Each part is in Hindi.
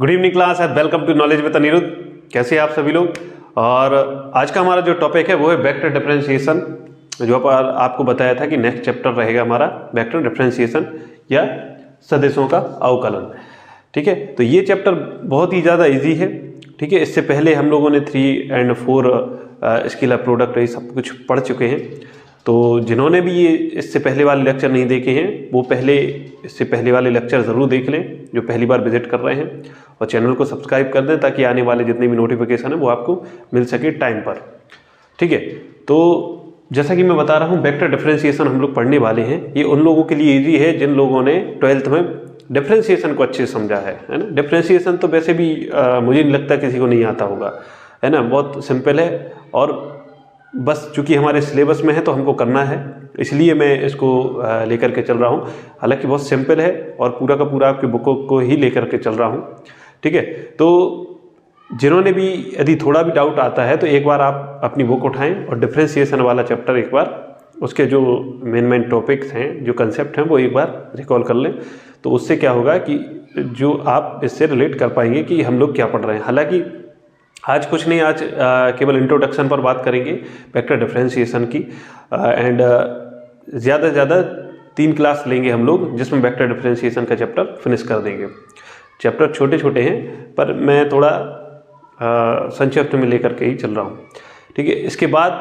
Good evening class and welcome to knowledge with Anirudh. कैसे हैं आप सभी लोग। और आज का हमारा जो टॉपिक है वो है वेक्टर डिफरेंशिएशन। जो आपको बताया था कि नेक्स्ट चैप्टर रहेगा हमारा वेक्टर डिफरेंशिएशन या सदिशों का अवकलन। ठीक है, तो ये चैप्टर बहुत ही ज़्यादा इजी है। ठीक है, इससे पहले हम लोगों ने 3 और 4 स्केलर प्रोडक्ट ये सब कुछ पढ़ चुके हैं। तो जिन्होंने भी ये इससे पहले वाले लेक्चर नहीं देखे हैं वो इससे पहले वाले लेक्चर ज़रूर देख लें जो पहली बार विजिट कर रहे हैं, और चैनल को सब्सक्राइब कर दें ताकि आने वाले जितने भी नोटिफिकेशन है वो आपको मिल सके टाइम पर। ठीक है, तो जैसा कि मैं बता रहा हूँ वेक्टर डिफरेंशिएशन हम लोग पढ़ने वाले हैं। ये उन लोगों के लिए ईजी है जिन लोगों ने 12th में डिफरेंशिएशन को अच्छे से समझा है ना। डिफरेंशिएशन तो वैसे भी मुझे नहीं लगता किसी को नहीं आता होगा, है ना। बहुत सिंपल है और बस चूंकि हमारे सिलेबस में है तो हमको करना है, इसलिए मैं इसको लेकर के चल रहा हूँ। हालांकि बहुत सिंपल है और पूरा का पूरा आपके बुकों को ही लेकर के चल रहा हूँ। ठीक है, तो जिन्होंने भी यदि थोड़ा भी डाउट आता है तो एक बार आप अपनी बुक उठाएं और डिफरेंशिएशन वाला चैप्टर एक बार उसके जो मेन टॉपिक्स हैं, जो कंसेप्ट हैं वो एक बार रिकॉल कर लें। तो उससे क्या होगा कि जो आप इससे रिलेट कर पाएंगे कि हम लोग क्या पढ़ रहे हैं। हालांकि आज कुछ नहीं, आज केवल इंट्रोडक्शन पर बात करेंगे वेक्टर डिफरेंशिएशन की, एंड ज़्यादा से ज़्यादा 3 क्लास लेंगे हम लोग जिसमें वेक्टर डिफरेंशिएशन का चैप्टर फिनिश कर देंगे। चैप्टर छोटे छोटे हैं पर मैं थोड़ा संक्षिप्त में लेकर के ही चल रहा हूँ। ठीक है, इसके बाद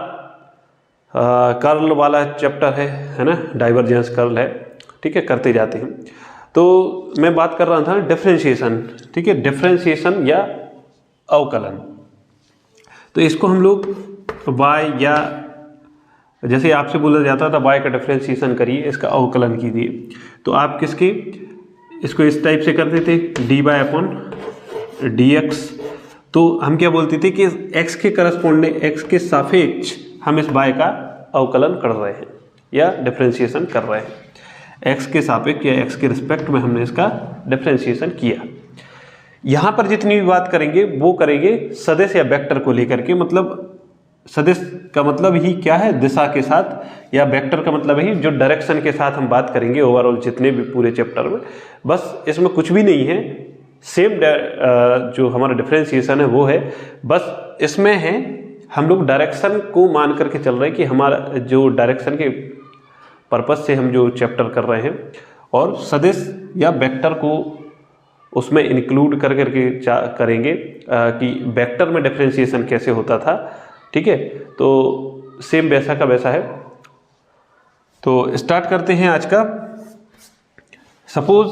कर्ल वाला चैप्टर है ना, डाइवर्जेंस कर्ल है। ठीक है, करते जाते हैं। तो मैं बात कर रहा था डिफरेंशिएशन। ठीक है, डिफरेंशिएशन या अवकलन, तो इसको हम लोग y या जैसे आपसे बोला जाता था y का डिफरेंशिएशन करिए, इसका अवकलन कीजिए, तो आप इसको इस टाइप से करते थे dy/dx। तो हम क्या बोलते थे कि x के करस्पॉन्डिंग, x के सापेक्ष हम इस y का अवकलन कर रहे हैं या डिफरेंशिएशन कर रहे हैं। x के सापेक्ष या x के रिस्पेक्ट में हमने इसका डिफरेंशिएशन किया। यहाँ पर जितनी भी बात करेंगे वो करेंगे सदिश या वेक्टर को लेकर के। मतलब सदिश का मतलब ही क्या है, दिशा के साथ, या वेक्टर का मतलब ही जो डायरेक्शन के साथ हम बात करेंगे ओवरऑल जितने भी पूरे चैप्टर में। बस इसमें कुछ भी नहीं है, सेम जो हमारा डिफरेंशिएशन है वो है, बस इसमें है हम लोग डायरेक्शन को मान करके चल रहे हैं कि हमारा जो डायरेक्शन के पर्पस से हम जो चैप्टर कर रहे हैं, और सदिश या वेक्टर को उसमें इंक्लूड कर करके करेंगे कि वेक्टर में डिफरेंशिएशन कैसे होता था। ठीक है, तो सेम वैसा का वैसा है। तो स्टार्ट करते हैं आज का। सपोज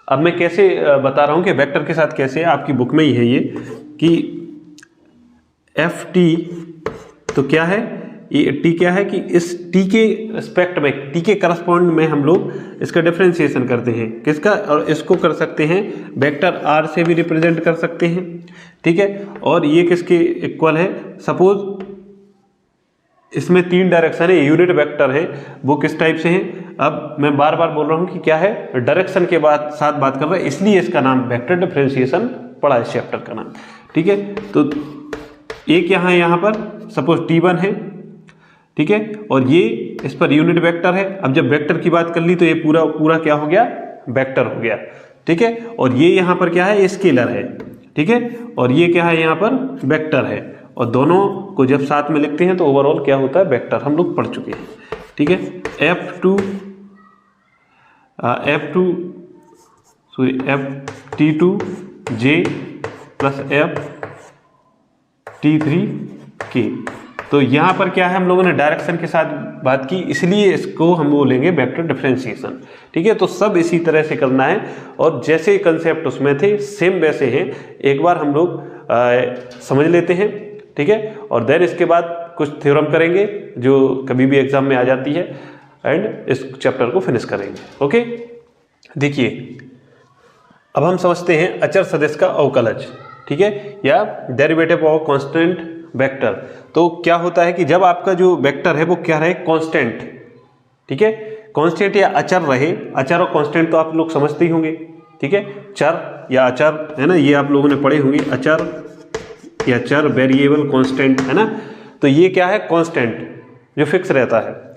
अब मैं कैसे बता रहा हूं कि वेक्टर के साथ कैसे, आपकी बुक में ही है ये कि एफ टी, तो क्या है ये टी, क्या है कि इस टी के रिस्पेक्ट में, टी के करस्पॉन्ड में हम लोग इसका डिफरेंशिएशन करते हैं। किसका, और इसको कर सकते हैं वेक्टर आर से भी रिप्रेजेंट कर सकते हैं। ठीक है, और ये किसके इक्वल है, सपोज इसमें 3 डायरेक्शन है, यूनिट वेक्टर है, वो किस टाइप से हैं। अब मैं बार बार बोल रहा हूँ कि क्या है, डायरेक्शन के साथ बात कर रहा है, इसलिए इसका नाम वेक्टर डिफरेंशिएशन पड़ा इस चैप्टर का नाम। ठीक है, तो एक यहाँ पर सपोज T1 है। ठीक है, और ये इस पर यूनिट वेक्टर है। अब जब वेक्टर की बात कर ली तो ये पूरा क्या हो गया, वेक्टर हो गया। ठीक है, और ये यहाँ पर क्या है, स्केलर है। ठीक है, और ये क्या है, यहाँ पर वेक्टर है, और दोनों को जब साथ में लिखते हैं तो ओवरऑल क्या होता है, वेक्टर। हम लोग पढ़ चुके हैं। ठीक है, FT2J प्लस FT3K। तो यहाँ पर क्या है, हम लोगों ने डायरेक्शन के साथ बात की, इसलिए इसको हम बोलेंगे वेक्टर डिफरेंशिएशन। ठीक है, तो सब इसी तरह से करना है, और जैसे कंसेप्ट उसमें थे सेम वैसे हैं। एक बार हम लोग समझ लेते हैं। ठीक है, और देन इसके बाद कुछ थ्योरम करेंगे जो कभी भी एग्जाम में आ जाती है, एंड इस चैप्टर को फिनिश करेंगे। ओके, देखिए अब हम समझते हैं अचर सदिश का अवकलज। ठीक है, या डेरिवेटिव ऑफ कांस्टेंट वेक्टर। तो क्या होता है कि जब आपका जो वेक्टर है वो क्या रहे, कांस्टेंट। ठीक है, कांस्टेंट या अचर रहे। अचर और कांस्टेंट तो आप लोग समझते ही होंगे। ठीक है, चर या अचर है ना, ये आप लोगों ने पढ़े होंगे, अचर या चर, वेरिएबल, कांस्टेंट, है ना। तो ये क्या है, कांस्टेंट जो फिक्स रहता है।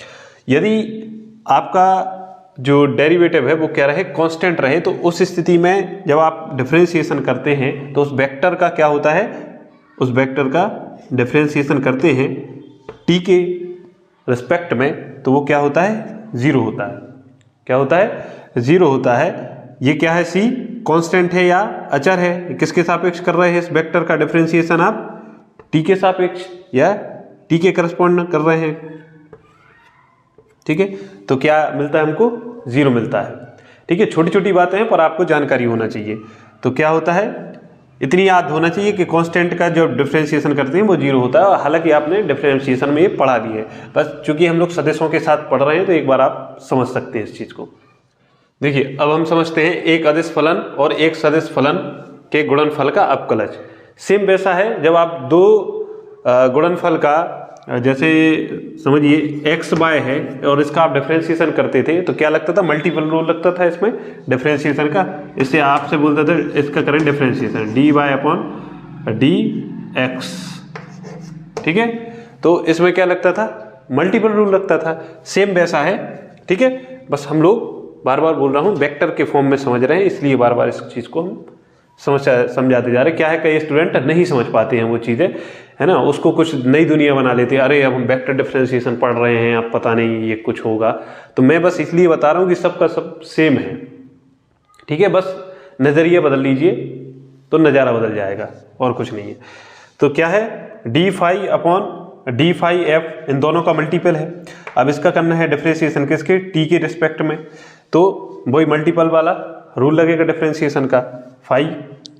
यदि आपका जो डेरिवेटिव है वो क्या रहे, कांस्टेंट रहे। तो उस स्थिति में जब आप डिफरेंशिएशन करते हैं तो उस वेक्टर का क्या होता है, उस वेक्टर का डिफरेंशिएशन करते हैं टी के रिस्पेक्ट में, तो वो क्या होता है, जीरो होता है। क्या होता है, जीरो होता है। ये क्या है, सी कांस्टेंट है या अचर है, किसके सापेक्ष कर रहे हैं इस वेक्टर का डिफरेंशिएशन आप, टी के सापेक्ष या टी के करस्पॉन्ड कर रहे हैं। ठीक है, तो क्या मिलता है हमको, जीरो मिलता है। ठीक है, छोटी छोटी बातें हैं पर आपको जानकारी होना चाहिए। तो क्या होता है, इतनी याद होना चाहिए कि कांस्टेंट का जो डिफरेंशिएशन करते हैं वो जीरो होता है। हालांकि आपने डिफरेंशिएशन में ये पढ़ा भी है, बस चूंकि हम लोग सदिशों के साथ पढ़ रहे हैं तो एक बार आप समझ सकते हैं इस चीज को। देखिए अब हम समझते हैं एक अदिश फलन और एक सदिश फलन के गुणनफल का अपकलज। सेम वैसा है, जब आप दो गुणनफल का, जैसे समझिए एक्स बाय है और इसका आप डिफरेंशिएशन करते थे तो क्या लगता था, मल्टीपल रूल लगता था इसमें डिफरेंशिएशन का। इससे आपसे बोलते थे इसका करें differentiation d y upon d x. ठीक है, तो इसमें क्या लगता था, मल्टीपल रूल लगता था। सेम वैसा है। ठीक है, बस हम लोग बार बार बोल रहा हूँ वेक्टर के फॉर्म में समझ रहे हैं, इसलिए बार बार इस चीज़ को हम समझाते जा रहे हैं। क्या है, कई स्टूडेंट नहीं समझ पाते हैं वो चीज़ें, है ना, उसको कुछ नई दुनिया बना लेते हैं। अरे अब हम वेक्टर डिफरेंशिएशन पढ़ रहे हैं, अब पता नहीं ये कुछ होगा। तो मैं बस इसलिए बता रहा हूँ कि सबका सब सेम है। ठीक है, बस नज़रिया बदल लीजिए तो नज़ारा बदल जाएगा, और कुछ नहीं है। तो क्या है, d phi upon d phi f, इन दोनों का मल्टीपल है। अब इसका करना है डिफरेंशिएशन किसके, टी के रिस्पेक्ट में। तो वही मल्टीपल वाला रूल लगेगा डिफरेंशिएशन का। फाई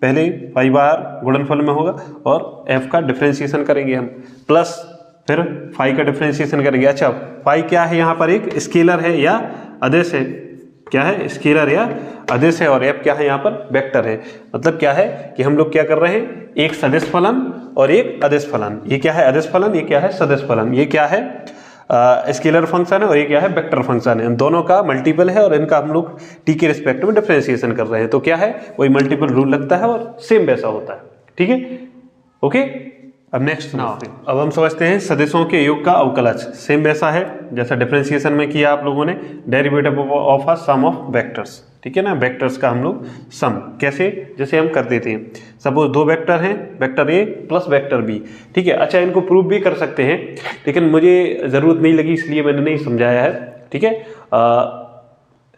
पहले फाई बाहर गुणनफल में होगा और एफ का डिफरेंशिएशन करेंगे हम, प्लस फिर फाई का डिफरेंशिएशन करेंगे। अच्छा, फाई क्या है, यहाँ पर एक स्केलर है या अदिश है, क्या है, स्केलर या अदिश है, और एफ क्या है, यहाँ पर वेक्टर है। मतलब क्या है कि हम लोग क्या कर रहे हैं, एक सदिश फलन और एक अदिश फलन। ये क्या है, अदिश फलन, ये क्या है, सदिश फलन। ये क्या है, स्केलर फंक्शन है और ये क्या है, वेक्टर फंक्शन है। इन दोनों का मल्टीपल है और इनका हम लोग टी के रिस्पेक्ट में डिफरेंशिएशन कर रहे हैं। तो क्या है, वही मल्टीपल रूल लगता है और सेम वैसा होता है। ठीक है, ओके। अब नेक्स्ट अब हम समझते हैं सदिशों के योग का अवकलज। सेम वैसा है जैसा डिफरेंशिएशन में किया आप लोगों ने, derivative of a sum of vectors. ठीक है ना, वेक्टर्स का हम लोग सम कैसे, जैसे हम कर देते हैं, सपोज दो वेक्टर हैं, vector A plus vector B. ठीक है, अच्छा इनको प्रूव भी कर सकते हैं, लेकिन मुझे ज़रूरत नहीं लगी इसलिए मैंने नहीं समझाया है। ठीक है,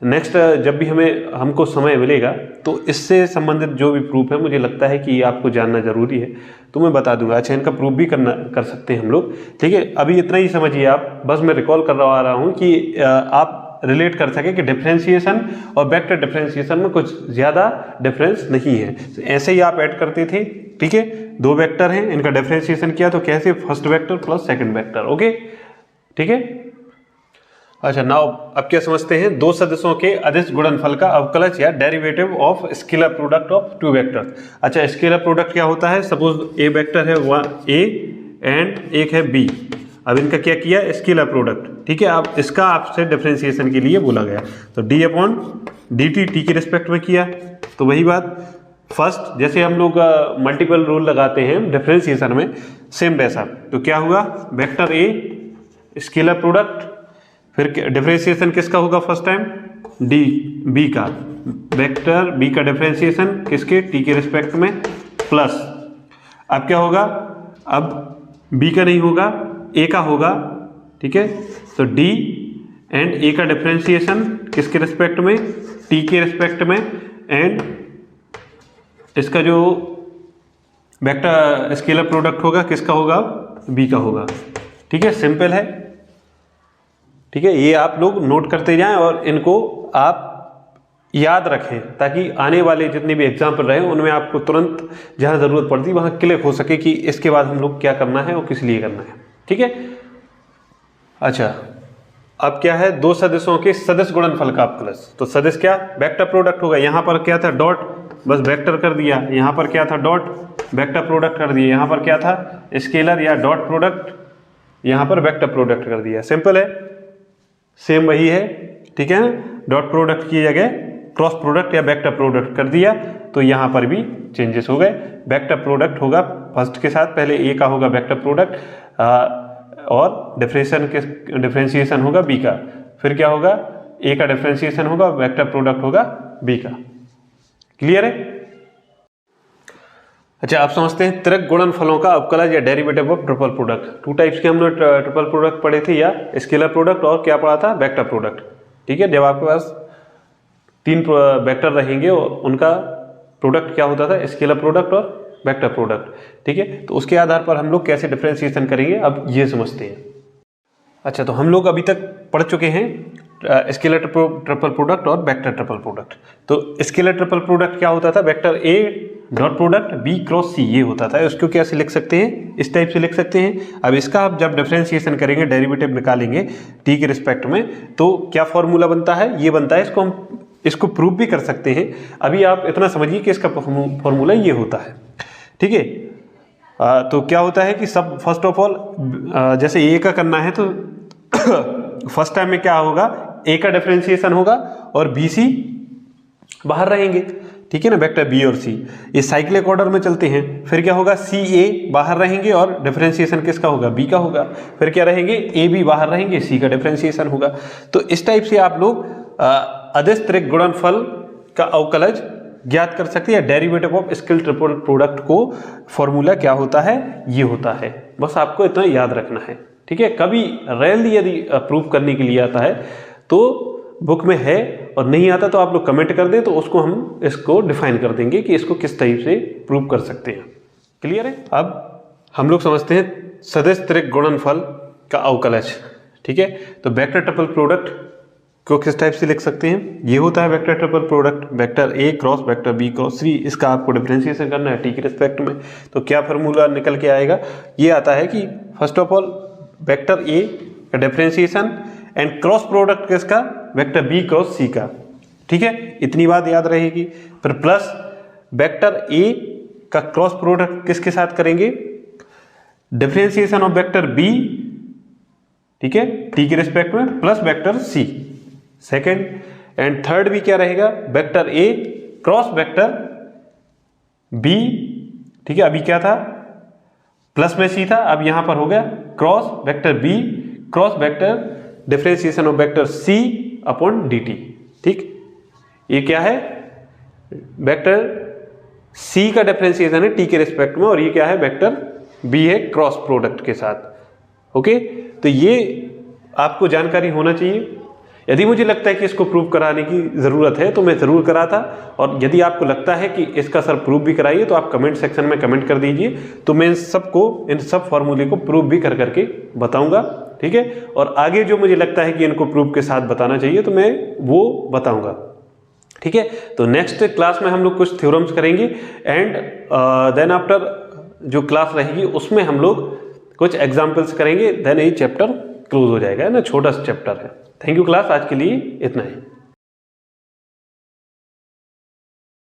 नेक्स्ट जब भी हमको समय मिलेगा तो इससे संबंधित जो भी प्रूफ है मुझे लगता है कि आपको जानना जरूरी है, तो मैं बता दूंगा। अच्छा, इनका प्रूफ भी कर सकते हैं हम लोग। ठीक है, अभी इतना ही समझिए आप, बस मैं रिकॉल करवा रहा हूँ कि आप रिलेट कर सके कि डिफरेंशिएशन और वेक्टर डिफरेंशिएशन में कुछ ज़्यादा डिफरेंस नहीं है। ऐसे ही आप ऐड करते थे। ठीक है, दो वेक्टर हैं, इनका डिफरेंशिएशन किया तो कैसे, first vector plus second vector. Okay, ठीक है। अच्छा, नाउ अब क्या समझते हैं, दो सदिशों के अदिश गुणनफल का अवकलज या derivative of scalar product of two vectors. अच्छा, स्केलर प्रोडक्ट क्या होता है, सपोज ए वेक्टर है ए एंड एक है बी। अब इनका क्या किया, स्केलर प्रोडक्ट। ठीक है, अब इसका आपसे डिफरेंशिएशन के लिए बोला गया, तो डी अपॉन डी टी के रिस्पेक्ट में किया। तो वही बात फर्स्ट, जैसे हम लोग मल्टीपल रूल लगाते हैं डिफरेंशिएशन में, सेम वैसा। तो क्या हुआ, वेक्टर ए स्केलर प्रोडक्ट, फिर डिफरेंशिएशन किसका होगा फर्स्ट टाइम, डी बी का, वेक्टर बी का डिफरेंशिएशन किसके, टी के रिस्पेक्ट में, प्लस अब क्या होगा, अब बी का नहीं होगा, ए का होगा। ठीक है, तो डी एंड ए का डिफरेंशिएशन किसके रिस्पेक्ट में, टी के रिस्पेक्ट में, एंड इसका जो वेक्टर स्केलर प्रोडक्ट होगा किसका होगा, बी का होगा। ठीक है, सिंपल है। ठीक है, ये आप लोग नोट करते जाएं और इनको आप याद रखें ताकि आने वाले जितने भी एग्जाम्पल रहे उनमें आपको तुरंत जहां जरूरत पड़ती है वहां क्लिक हो सके कि इसके बाद हम लोग क्या करना है और किस लिए करना है। ठीक है, अच्छा अब क्या है, दो सदिशों के सदिश गुणनफल का अपकलज। तो सदिश क्या, वेक्टर प्रोडक्ट होगा। यहां पर क्या था, डॉट, बस वेक्टर कर दिया। यहां पर क्या था, डॉट, वेक्टर प्रोडक्ट कर दिया। यहां पर क्या था, स्केलर या डॉट प्रोडक्ट, यहां पर वेक्टर प्रोडक्ट कर दिया। सिंपल है, सेम वही है। ठीक है, डॉट प्रोडक्ट की जगह क्रॉस प्रोडक्ट या वेक्टर प्रोडक्ट कर दिया, तो यहां पर भी चेंजेस हो गए। वेक्टर प्रोडक्ट होगा फर्स्ट के साथ, पहले ए का होगा वेक्टर प्रोडक्ट और डिफरेंशिएशन होगा बी का। फिर क्या होगा, ए का डिफरेंशिएशन होगा, वेक्टर प्रोडक्ट होगा बी का। क्लियर है? अच्छा, आप समझते हैं त्रिक गुणनफलों का अवकलज या derivative of triple product. Two types के हमने ट्रिपल प्रोडक्ट पढ़े थे, या स्केलर प्रोडक्ट और क्या पढ़ा था, वेक्टर प्रोडक्ट। ठीक है, जब आपके पास तीन वेक्टर रहेंगे उनका प्रोडक्ट क्या होता था, स्केलर प्रोडक्ट और वेक्टर प्रोडक्ट। ठीक है, तो उसके आधार पर हम लोग कैसे डिफरेंशिएशन करेंगे अब ये समझते हैं। अच्छा, तो हम लोग अभी तक पढ़ चुके हैं स्केलर ट्रिपल प्रोडक्ट और वेक्टर ट्रिपल प्रोडक्ट। तो स्केलर ट्रिपल प्रोडक्ट क्या होता था, vector A dot product B cross C, ये होता था। इसको कैसे लिख सकते हैं, इस टाइप से लिख सकते हैं। अब इसका आप जब डिफरेंशिएशन करेंगे, डेरिवेटिव निकालेंगे टी के रिस्पेक्ट में, तो क्या फॉर्मूला बनता है, ये बनता है। इसको हम इसको प्रूव भी कर सकते हैं। अभी आप इतना समझिए कि इसका फॉर्मूला ये होता है। ठीक है, तो क्या होता है कि सब फर्स्ट ऑफ ऑल जैसे ए का करना है तो फर्स्ट टाइम में क्या होगा, ए का डिफरेंशिएशन होगा और बी सी बाहर रहेंगे। ठीक है ना, वेक्टर बी और सी ये साइक्लिक ऑर्डर में चलते हैं। फिर क्या होगा, सी ए बाहर रहेंगे और डिफरेंशिएशन किसका होगा, बी का होगा। फिर क्या रहेंगे, ए बी बाहर रहेंगे, सी का डिफरेंशिएशन होगा। तो इस टाइप से आप लोग अदिश त्रिक गुणनफल का अवकलज ज्ञात कर सकते हैं। Derivative of scalar triple product को फॉर्मूला क्या होता है, ये होता है। बस आपको इतना याद रखना है। ठीक है, कभी रेयरली यदि प्रूव करने के लिए आता है तो बुक में है, और नहीं आता तो आप लोग कमेंट कर दें, तो उसको हम इसको डिफाइन कर देंगे कि इसको किस टाइप से प्रूव कर सकते हैं। क्लियर है? अब हम लोग समझते हैं सदिश त्रिक गुणनफल का अवकलज। ठीक है, तो वेक्टर ट्रिपल प्रोडक्ट को किस टाइप से लिख सकते हैं, ये होता है vector triple product, vector A cross vector B cross C. इसका आपको डिफरेंशिएशन करना है टी के रिस्पेक्ट में। तो क्या फार्मूला निकल के आएगा, ये आता है कि first of all vector A का डिफरेंशिएशन एंड क्रॉस प्रोडक्ट किसका, वेक्टर बी क्रॉस सी का। ठीक है, इतनी बात याद रहेगी। फिर प्लस वेक्टर ए का क्रॉस प्रोडक्ट किसके साथ करेंगे, डिफरेंशिएशन ऑफ वेक्टर बी, ठीक है, टी के रिस्पेक्ट में, plus vector C second. And third भी क्या रहेगा, vector A cross vector B. ठीक है, अभी क्या था, प्लस में सी था, अब यहां पर हो गया cross vector B cross vector differentiation of vector C upon d t. ठीक, ये क्या है, वेक्टर सी का डिफरेंशिएशन है टी के रिस्पेक्ट में, और ये क्या है, वेक्टर बी है क्रॉस प्रोडक्ट के साथ। ओके, तो ये आपको जानकारी होना चाहिए। यदि मुझे लगता है कि इसको प्रूव कराने की ज़रूरत है तो मैं ज़रूर कराता, और यदि आपको लगता है कि इसका सर प्रूव भी कराइए तो आप कमेंट सेक्शन में कमेंट कर दीजिए, तो मैं इन सब फॉर्मूले को प्रूव भी कर करके बताऊंगा। ठीक है, और आगे जो मुझे लगता है कि इनको प्रूव के साथ बताना चाहिए तो मैं वो बताऊंगा। ठीक है, तो नेक्स्ट क्लास में हम लोग कुछ थ्योरम्स करेंगे, एंड देन आफ्टर जो क्लास रहेगी उसमें हम लोग कुछ एग्जाम्पल्स करेंगे, देन ये चैप्टर क्लोज हो जाएगा, है ना, छोटा सा चैप्टर है। थैंक यू क्लास, आज के लिए इतना ही।